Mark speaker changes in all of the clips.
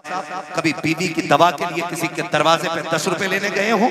Speaker 1: साहब कभी बीवी की दवा के लिए किसी के दरवाजे पे 10 रुपए लेने गए हो?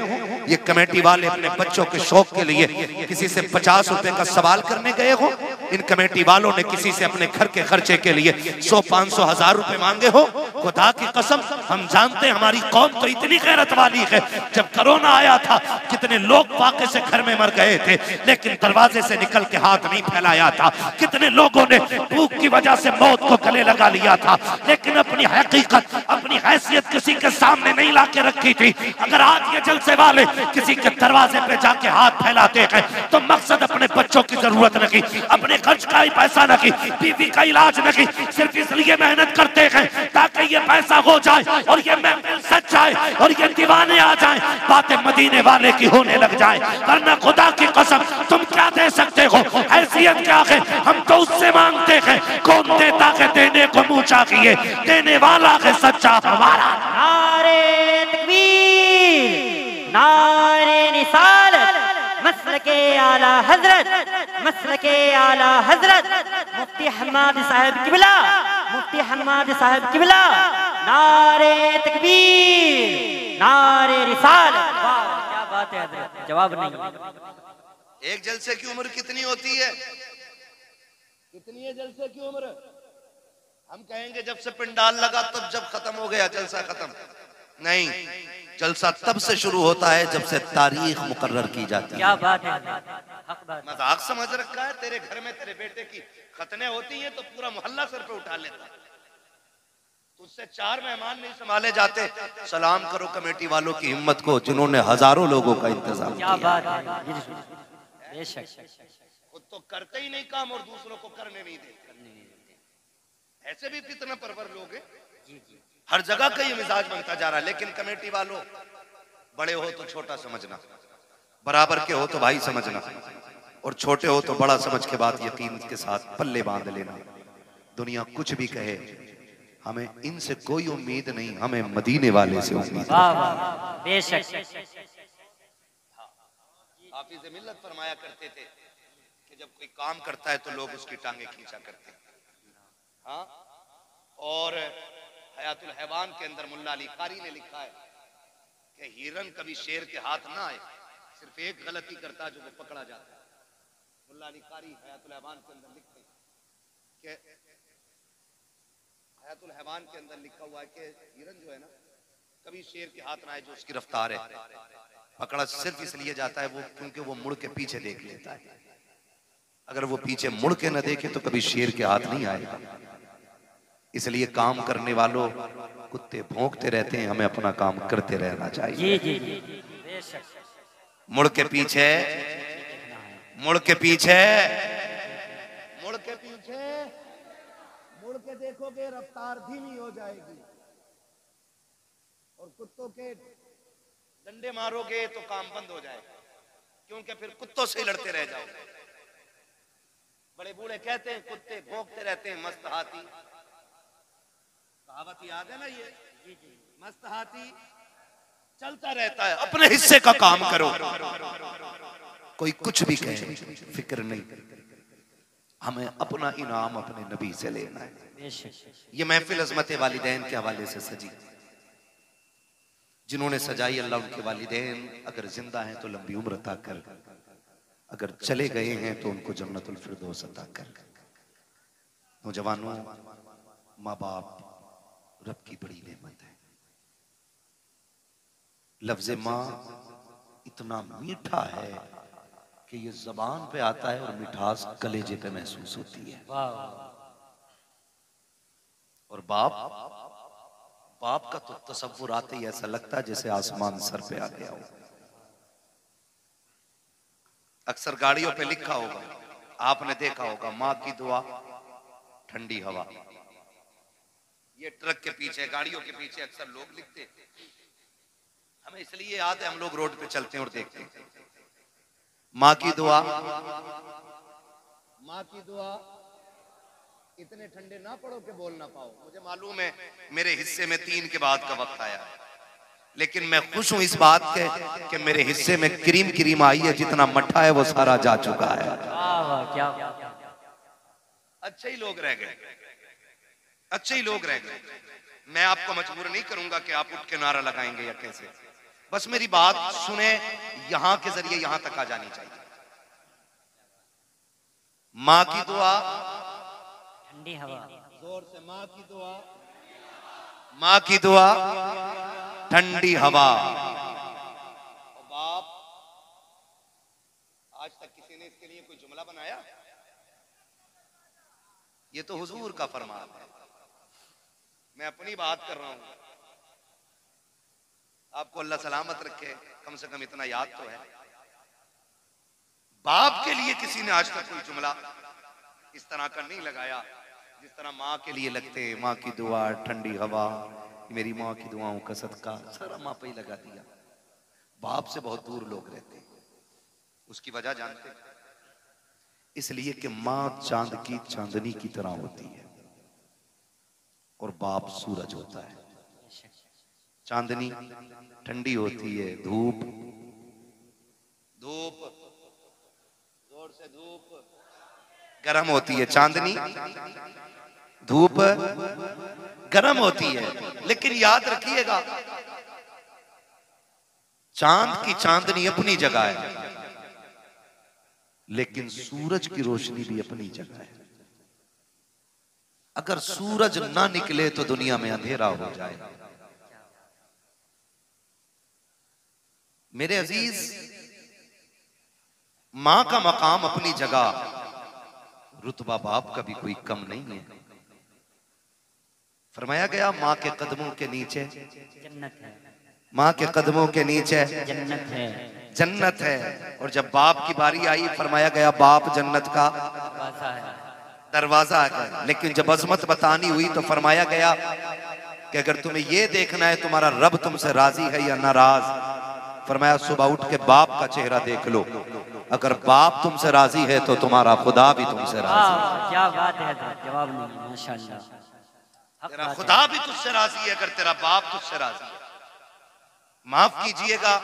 Speaker 1: ये कमेटी वाले अपने बच्चों के शौक के लिए किसी से 50 रुपए का सवाल करने गए हो? इन कमेटी वालों ने किसी से अपने घर के खर्चे के लिए 100, 500, 1000 रुपए मांगे हो? खुदा की कसम हम जानते हैं हमारी कौम तो इतनी गैरत वाली है। जब कोरोना आया था कितने लोग वाकई से घर में मर गए थे, लेकिन दरवाजे से निकल के हाथ नहीं फैलाया था। कितने लोगों ने भूख की वजह से मौत को गले लगा लिया था, लेकिन अपनी हकीकत, अपनी हैसियत किसी के सामने नहीं ला के रखी थी। अगर आज ये जलसे वाले किसी के दरवाजे पे जाके हाथ फैलाते हैं तो मकसद अपने बच्चों की जरूरत नहीं, अपने खर्च का ही पैसा नहीं, बीवी का इलाज नहीं, सिर्फ इसलिए मेहनत करते हैं ताकि ये पैसा हो जाए और ये महफिल सच जाए और ये दीवाने आ जाएं, बातें मदीने वाले की होने लग जाए। वरना खुदा की कसम तुम क्या दे सकते हो? हैसियत क्या है? हम तो उससे मांगते हैं कौन देता है देने को मुंह चाहिए, देने वाला है सच्चा हमारा।
Speaker 2: नारे तकबीर, नारे निसालत, मसलके आला हजरत, मसलके आला हजरत मुफ्ती हम्माद साहब किबला, मुफ्ती हम्माद साहब किबला। नारे तकबीर, नारे रिसालत। वाह क्या बात है हजरत, जवाब नहीं।
Speaker 1: एक जलसे की उम्र कितनी होती है? कितनी है जलसे की उम्र? हम कहेंगे जब से पिंडाल लगा तब जब खत्म हो गया जलसा खत्म नहीं, जलसा तब से शुरू होता है जब से तारीख मुकर्रर की जाती है।
Speaker 2: क्या बात है,
Speaker 1: मजाक समझ रखा है? तेरे घर में तेरे बेटे की खतने होती हैं तो पूरा मोहल्ला सर पे उठा लेता है, तुझसे 4 मेहमान नहीं संभाले जाते। सलाम करो कमेटी वालों की हिम्मत को जिन्होंने हजारों लोगों का इंतजाम किया।
Speaker 2: क्या बात है, बेशक
Speaker 1: खुद तो करते ही नहीं काम और दूसरों को करने नहीं देते। ऐसे भी कितने परवर लोग हैं, हर जगह का ये मिजाज बनता जा रहा है। लेकिन कमेटी वालों, बड़े हो तो छोटा समझना, बराबर के हो तो भाई समझना, और छोटे हो तो बड़ा समझ के बाद यकीन के साथ पल्ले बांध लेना। दुनिया कुछ भी कहे, हमें इनसे कोई उम्मीद नहीं, हमें मदीने वाले से उम्मीद है।
Speaker 2: बेशक
Speaker 1: हाफिज़ मिल्लत फरमाया करते थे कि जब कोई काम करता है तो लोग उसकी टांगे खींचा करते हैं। हाँ, और हयातुल हैवान के अंदर मुल्ला अली कारी ने लिखा है कि हिरन कभी शेर के हाथ ना आए, सिर्फ एक गलती करता है जो वो पकड़ा जाता है। मुल्ला अली कारी हयातुल हैवान के अंदर लिखते हैं कि हयातुल हैवान के अंदर लिखा हुआ है कि हिरन जो है ना कभी शेर के हाथ ना आए जो उसकी रफ्तार है, पकड़ा सिर्फ इसलिए जाता है वो क्योंकि वो मुड़ के पीछे देख लेता है। अगर वो पीछे मुड़ के न देखे तो कभी शेर के हाथ नहीं आएगा। इसलिए काम करने वालों, कुत्ते भौंकते रहते हैं, हमें अपना काम करते रहना चाहिए।
Speaker 2: जी जी जी,
Speaker 1: मुड़ के पीछे, मुड़ के पीछे, मुड़ के पीछे, मुड़ के देखोगे रफ्तार धीमी हो जाएगी, और कुत्तों के डंडे मारोगे तो काम बंद हो जाएगा, क्योंकि फिर कुत्तों से लड़ते रह जाओगे। बड़े बूढ़े कहते हैं कुत्ते भौंकते रहते हैं, मस्त हाथी, कहावत याद है ना ये, मस्त हाथी चलता रहता है। अपने हिस्से का काम करो, कोई कुछ भी कहे फिक्र नहीं, हमें अपना इनाम अपने नबी से लेना है। ये महफिल अज़मत वालिदैन के हवाले से सजी, जिन्होंने सजाई अल्लाह उनके वालिदैन अगर जिंदा हैं तो लंबी उम्र अता कर, अगर चले गए हैं तो उनको जन्नतुल फिरदौस अता कर। नौजवानों, माँ बाप रब की बड़ी नेमत है। लफ्ज़ माँ इतना मीठा है कि ये ज़बान पे आता है और मिठास कलेजे पे महसूस होती है। और बाप, बाप का तो तसव्वुर आते ही ऐसा लगता है जैसे आसमान सर पे आ गया हो। अक्सर गाड़ियों पे लिखा होगा, आपने देखा होगा, माँ की दुआ ठंडी हवा। ये ट्रक के पीछे, गाड़ियों के पीछे अक्सर लोग लिखते हैं। हमें इसलिए याद है, हम लोग रोड पे चलते हैं और देखते हैं, माँ की दुआ, माँ की दुआ। इतने ठंडे ना पड़ो कि बोल ना पाओ। मुझे मालूम है मेरे हिस्से में 3 के बाद का वक्त आया है, लेकिन मैं खुश हूं इस बात के कि मेरे हिस्से में क्रीम क्रीम आई है, जितना मट्ठा है वो सारा जा चुका है।
Speaker 2: क्या
Speaker 1: अच्छे ही लोग रह गए, अच्छे ही लोग रह गए। मैं आपको मजबूर नहीं करूंगा कि आप उठ के नारा लगाएंगे या कैसे, बस मेरी बात सुने, यहां के जरिए यहां तक आ जानी चाहिए। मां की दुआ,
Speaker 2: ठंडी हवा,
Speaker 1: जोर से मां की दुआ, मां की दुआ, ठंडी हवा। और बाप, आज तक किसी ने इसके लिए कोई जुमला बनाया? ये तो हुजूर का फरमान है, मैं अपनी बात कर रहा हूं। आपको अल्लाह सलामत रखे, कम से कम इतना याद तो है। बाप के लिए किसी ने आज तक कोई जुमला इस तरह का नहीं लगाया जिस तरह माँ के लिए लगते। माँ की दुआ, ठंडी हवा, मेरी माँ की दुआओं का सदका, सारा माँ पे ही लगा दिया। बाप से बहुत दूर लोग रहते हैं। उसकी वजह जानते हैं? इसलिए कि माँ चांद की चांदनी की तरह होती है और बाप सूरज होता है। चांदनी ठंडी होती है, धूप, धूप जोर से धूप गर्म होती है। चांदनी धूप गर्म होती है, लेकिन याद रखिएगा चांद की चांदनी अपनी जगह है, लेकिन सूरज की रोशनी भी अपनी जगह है। अगर सूरज ना निकले तो दुनिया में अंधेरा हो जाए। मेरे अजीज, मां का मकाम अपनी जगह, रुतबा बाप का भी कोई कम नहीं है। फरमाया गया मां के कदमों के नीचे
Speaker 2: जन्नत है,
Speaker 1: मां के कदमों के नीचे
Speaker 2: जन्नत है,
Speaker 1: जन्नत है। और जब बाप की बारी आई, फरमाया गया बाप जन्नत का
Speaker 2: दरवाजा है,
Speaker 1: दरवाजा है। लेकिन जब अजमत बतानी हुई तो फरमाया गया कि अगर तुम्हें यह देखना है तुम्हारा रब तुमसे राजी है या नाराज, फरमाया सुबह उठ के बाप का चेहरा देख लो। अगर बाप तुमसे राजी है तो तुम्हारा खुदा भी तुमसे राजी है।
Speaker 2: क्या बात है हजरत, जवाब नहीं, माशाल्लाह।
Speaker 1: तेरा खुदा भी तुझसे राजी है अगर तेरा बाप तुझसे राजी है। माफ कीजिएगा,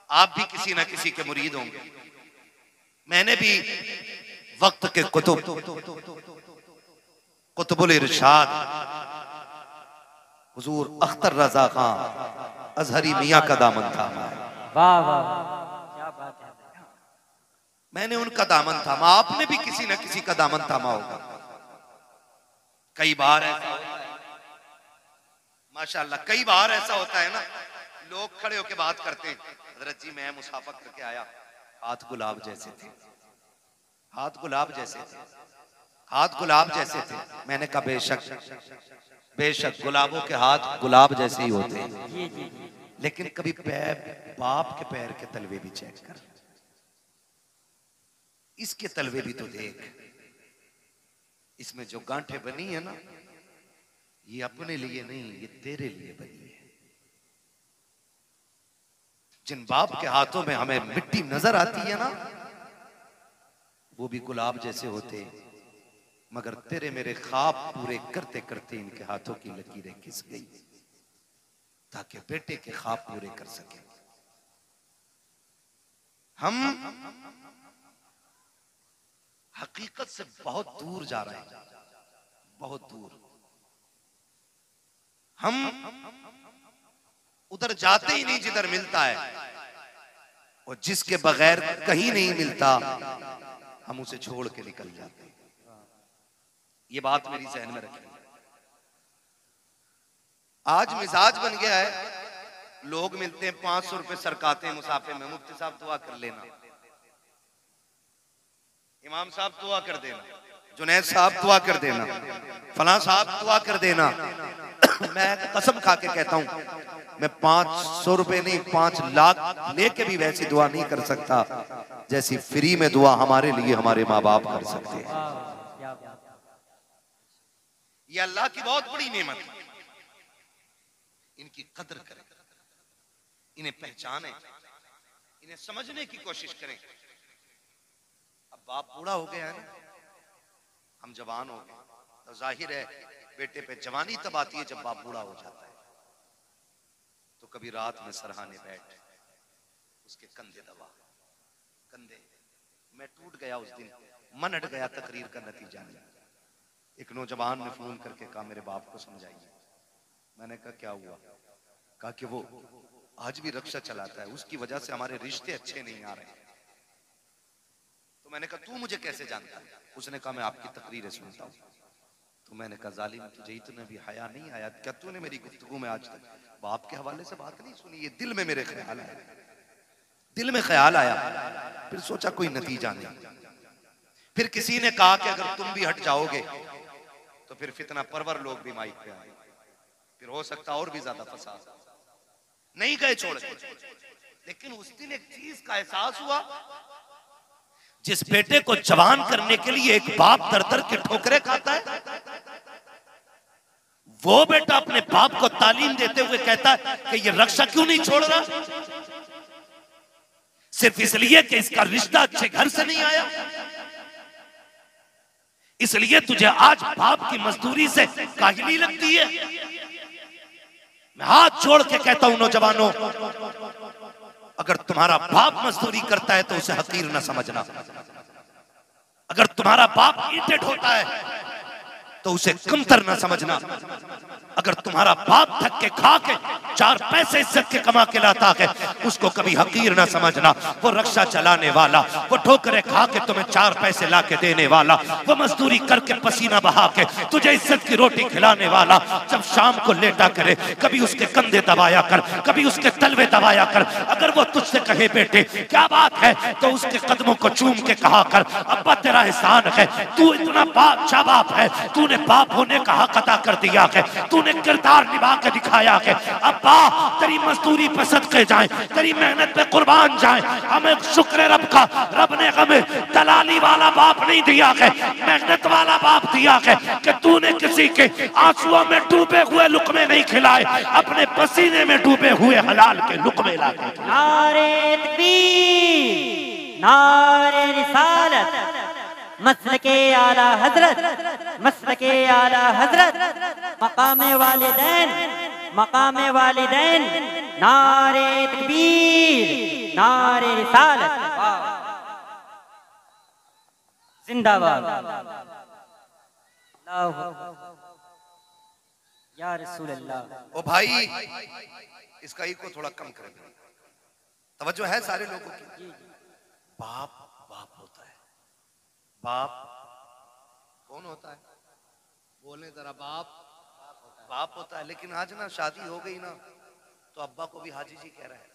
Speaker 1: आप भी किसी ना किसी के मुरीद होंगे। मैंने भी वक्त के कुतुबुल इरशाद हुजूर अख्तर रजा खान अजहरी मियां का दामन थामा है।
Speaker 2: वाह वाह, क्या बात है।
Speaker 1: मैंने उनका दामन थामा, आपने भी किसी ना किसी का दामन थामा होगा। कई बार ऐसा होता है माशाल्लाह, कई बार ऐसा होता है ना, लोग खड़े होकर बात करते हैं, हजरत जी मैं मुसाफा करके आया, हाथ गुलाब जैसे थे, हाथ गुलाब जैसे थे, हाथ गुलाब जैसे थे। मैंने कहा बेशक बेशक गुलाबों के हाथ गुलाब जैसे ही होते हैं, लेकिन कभी पैर, बाप के पैर के तलवे भी चेक कर, इसके तलवे भी तो देख, इसमें जो गांठें बनी है ना, ये अपने लिए नहीं, ये तेरे लिए बनी है। जिन बाप के हाथों में हमें मिट्टी नजर आती है ना, वो भी गुलाब जैसे होते, मगर तेरे मेरे ख्वाब पूरे करते करते इनके हाथों की लकीरें खिस गई ताकि बेटे के ख्वाब पूरे कर सके। हम हकीकत से बहुत दूर जा रहे हैं, बहुत दूर। हम उधर जाते ही नहीं जिधर मिलता है, और जिसके बगैर कहीं नहीं मिलता हम उसे छोड़ के निकल जाते हैं। ये बात मेरी जहन में रखिए। आज मिजाज बन गया है, लोग मिलते हैं 500 रुपए सरकाते हैं मुसाफे में, मुफ्ती साहब दुआ कर लेना, इमाम साहब दुआ कर देना, जुनैद साहब दुआ कर देना, फलां साहब दुआ कर देना। मैं कसम खा के कहता हूं, मैं 500 रुपए नहीं 5 लाख लेके भी वैसी दुआ नहीं कर सकता जैसी फ्री में दुआ हमारे लिए हमारे माँ बाप कर सकते हैं। ये अल्लाह की बहुत बड़ी नेमत है, इनकी कदर करें, इन्हें पहचानें, इन्हें समझने की कोशिश करें। अब बाप बूढ़ा हो गया है ना, हम जवान हो गए, तो जाहिर है बेटे पे जवानी तब आती है जब बाप बूढ़ा हो जाता है। तो कभी रात में सरहाने बैठ, उसके कंधे दबा, कंधे। मैं टूट गया उस दिन, मन हट गया तकरीर का नतीजा नहीं। एक नौजवान ने फोन करके कहा मेरे बाप को समझाइए, मैंने कहा क्या हुआ? कहा कि वो आज भी रक्षा चलाता है, उसकी वजह से हमारे रिश्ते अच्छे नहीं आ रहे। तो मैंने कहा तू मुझे कैसे जानता है? उसने कहा मैं आपकी तकरीरें सुनता हूँ। तो मैंने कहा जालिम, तुझे इतना भी हया नहीं आया क्या? तूने मेरी गुफ्तगू में आज तक बाप के हवाले से बात नहीं सुनी? ये दिल में मेरे ख्याल आया, दिल में ख्याल आया, फिर सोचा कोई नतीजा नहीं। फिर किसी ने कहा कि अगर तुम भी हट जाओगे तो फिर फितना परवर लोग भी माइक पे आए, फिर हो सकता और भी ज्यादा फसाद। नहीं गए छोड़ के, लेकिन उस दिन एक चीज का एहसास हुआ, जिस बेटे को जवान करने के लिए एक बाप दर दर के ठोकरे खाता है, वो बेटा अपने बाप को तालीम देते हुए कहता है कि ये रक्षा क्यों नहीं छोड़ रहा? सिर्फ इसलिए कि इसका रिश्ता अच्छे घर से नहीं आया, इसलिए तुझे आज बाप की मजदूरी से काहिली लगती है। मैं हाथ जोड़ के कहता हूं नौजवानों, अगर तुम्हारा बाप मजदूरी करता है तो उसे हकीर न समझना। अगर तुम्हारा बाप ईंटें ढोता है तो उसे कमतर न समझना। अगर तुम्हारा बाप थक के खा के 4 पैसे इज्जत के कमा के लाता है, उसको कभी हकीर न समझना। वो रक्षा चलाने वाला, वो ठोकरे खा के तुम्हें 4 पैसे ला के देने वाला, वो मजदूरी करके पसीना बहा के तुझे इज्जत की रोटी खिलाने वाला, जब शाम को लेटा करे कभी उसके कंधे दबाया कर, कभी उसके तलवे दबाया कर। अगर वो तुझसे कहे बेटे क्या बात है, तो उसके कदमों को चूम के कहा कर अब्बा तेरा एहसान है, तू इतना अच्छा बाप है, तूने बाप होने का हक अदा कर दिया है, तूने किरदार निभा के दिखाया है। अब्बा तेरी मजदूरी पे सदके जाए, तेरी मेहनत पे कुर्बान जाए। हमें शुक्र रब का, रब ने हमें दलाली वाला बाप नहीं दिया है, मेहनत वाला बाप दिया है कि तूने किसी के आंसुओं में डूबे हुए लुकमे नहीं खिलाए, अपने पसीने में डूबे हुए हलाल के लुकमे ला के।
Speaker 2: नारे तकबीर, नारे रिसालत, मसलके आला हजरत, मसलके आला हजरत, मकामे वालिदैन, मकामे वालिदैन, नारे तकबीर, नारे रिसालत, जिंदाबाद। या रसूल अल्लाह।
Speaker 1: ओ भाई, इसका ई को थोड़ा कम करें, तवज्जो है सारे लोगों की। बाप बाप होता है, बाप कौन होता है? बोले जरा। बाप बाप होता है। लेकिन आज ना शादी हो गई ना तो अब्बा को भी हाजी जी कह रहा है,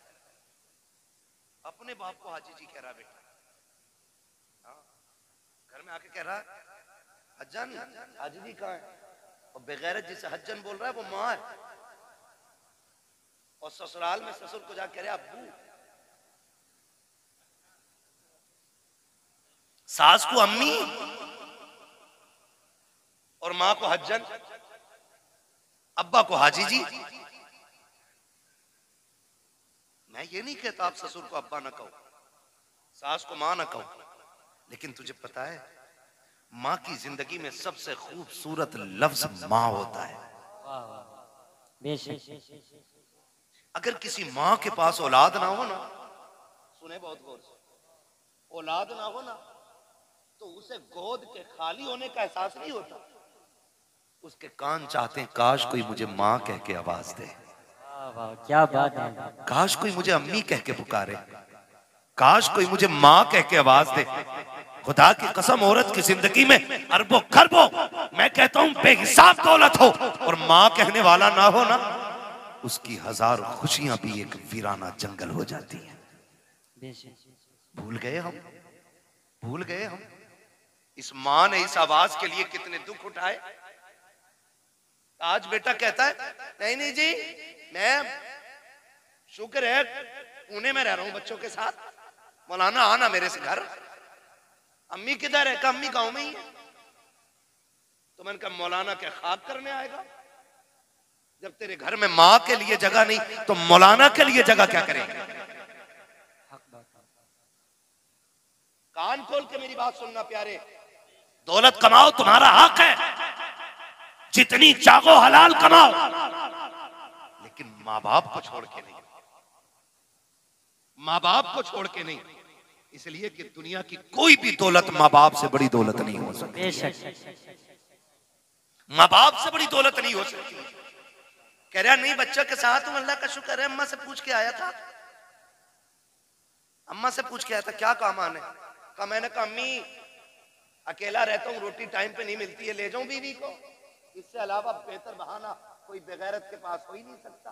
Speaker 1: अपने बाप को हाजी जी कह रहा है। बेटा हाँ, घर में आके कह रहा है हज्जन, हाजी जी कहाँ है? और बेगैरत जिसे हज्जन बोल रहा है वो माँ है, और ससुराल में ससुर को जाके कह रहा है अब्बू। सास को अम्मी और मां को हज्जन, अब्बा को हाजी जी। मैं ये नहीं कहता आप ससुर को अब्बा ना कहो, सास को मां ना कहो, लेकिन तुझे पता है मां की जिंदगी में सबसे खूबसूरत लफ्ज मां होता है। अगर किसी मां के पास औलाद ना हो ना, सुने बहुत गौर से, औलाद ना हो ना तो उसे गोद के खाली होने का एहसास नहीं होता। उसके कान चाहते हैं काश कोई मुझे माँ कह के आवाज दे,
Speaker 2: क्या बात है,
Speaker 1: काश कोई मुझे अम्मी कह के पुकारे, काश कोई मुझे माँ कह के आवाज दे। खुदा की कसम, औरत की जिंदगी में अरबों खरबों, मैं कहता हूँ बेहिसाब दौलत हो और माँ कहने वाला ना हो ना, उसकी 1000 खुशियां भी एक वीराना जंगल हो जाती है। भूल गए हम, भूल गए हम। इस माँ ने इस आवाज के लिए कितने दुख उठाए। आज बेटा कहता है नहीं नहीं जी, मैं शुक्र है पुणे में रह रहा हूं बच्चों के साथ, मौलाना आना मेरे से घर। अम्मी किधर है? अम्मी गांव में ही है। तो मैंने कहा मौलाना क्या खाक करने आएगा? जब तेरे घर में माँ के लिए जगह नहीं तो मौलाना के लिए जगह क्या करेंगे? कान खोल के मेरी बात सुनना प्यारे, दौलत कमाओ तुम्हारा हक है, जितनी चाहो हलाल कमाओ, लेकिन माँ बाप को छोड़ के नहीं, माँ बाप को छोड़ के नहीं। इसलिए कि दुनिया की कोई भी दौलत माँ बाप से बड़ी दौलत नहीं हो सकती, माँ बाप से बड़ी दौलत नहीं हो सकती। कह रहा नहीं बच्चों के साथ हूं, अल्लाह का शुक्र है, अम्मा से पूछ के आया था, अम्मा से पूछ के आया था क्या काम आने का। मैंने कहा अम्मी अकेला रहता हूँ, रोटी टाइम पे नहीं मिलती है, ले जाऊं बीवी को, इससे अलावा बेहतर बहाना कोई बेगैरत के पास हो ही नहीं सकता।